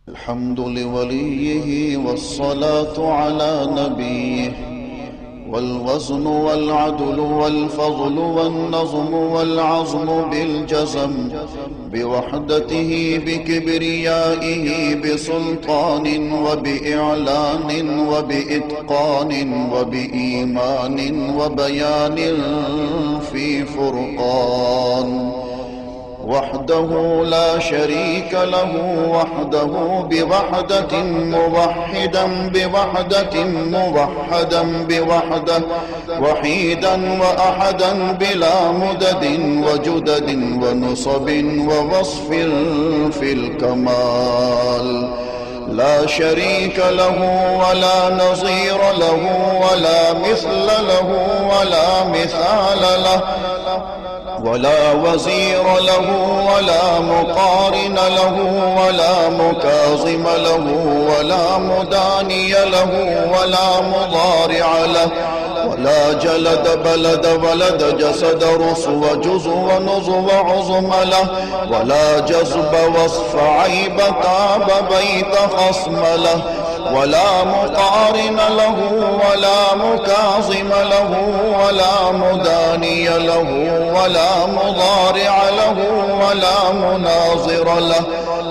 الحمد لوليه والصلاة على نبيه والوزن والعدل والفضل والنظم والعظم بالجزم بوحدته بكبريائه بسلطان وبإعلان وبإتقان وبإيمان وبيان في فرقان وحده لا شريك له وحده بوحدة موحدا بوحدة موحدا بوحدة وحيدا وأحدا بلا مدد وجدد ونصب ووصف في الكمال لا شريك له ولا نظير له ولا مثل له ولا مثال له ولا وزير له ولا مقارن له ولا مكاظم له ولا مداني له ولا مضارع له ولا جلد بلد ولد جسد رسو جزو ونظو عظم له ولا جذب وصف عيب تاب بيت خصم له ولا مقارن له ولا مكاظم له ولا مداني له ولا مضارع له ولا مناظر له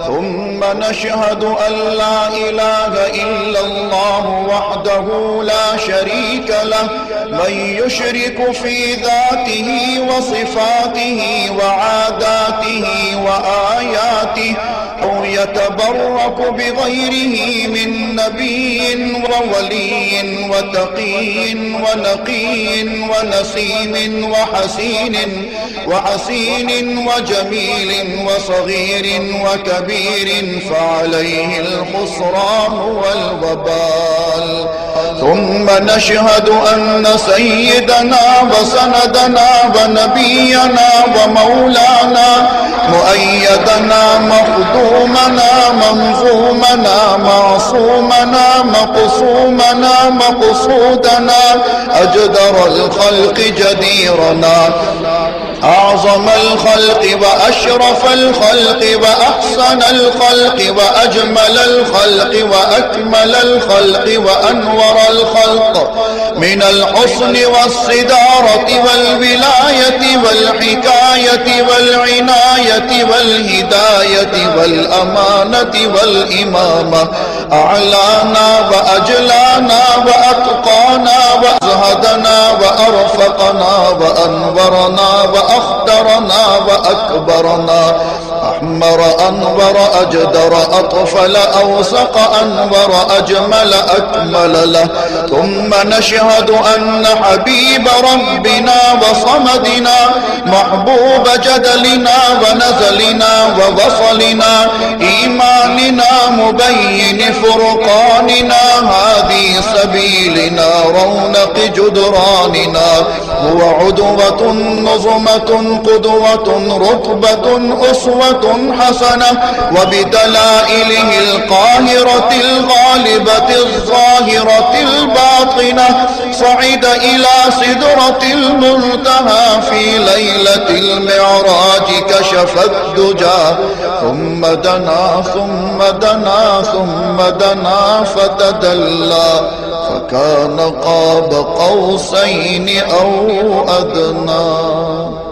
ثم نشهد أن لا إله إلا الله وحده لا شريك له من يشرك في ذاته وصفاته وعاداته وآياته أو يتبرك بغيره من نبي وولي وتقي ونقي ونسيم وحسين وجميل وصغير وكبير فعليه الخسران والوبال ثم نشهد أن سيدنا وسندنا ونبينا ومولانا مؤيدنا مخدومنا منظومنا معصومنا مقصومنا مقصودنا أجدر الخلق جديرنا أعظم الخلق وأشرف الخلق وأحسن الخلق وأجمل الخلق وأكمل الخلق وأنور الخلق من الحسن والصدارة والولاية والحكاية والعناية والهداية والأمانة والإمامة أعلانا وأجلانا وأتقانا وأزهدنا وأرفقنا وأنورنا وأخدرنا وأكبرنا أحمر أنور أجدر أطفل أوسق أنور أجمل أكمل له ثم نشهد أن حبيب ربنا وصمدنا محبوب جدلنا ونزلنا ووصلنا إيماننا مبين فرقاننا هذه سبيلنا رونق جدراننا هو عدوة نظمة قدوة رتبة أسوة حسنة وبدلائله القاهرة الغالبة الظاهرة الباطنة صعد إلى سدرة المنتهى في ليلة المعراج كشف الدجى ثم دنا ثم دنا ثم دنا فتدلى فكان قاب قوسين أو أدنى.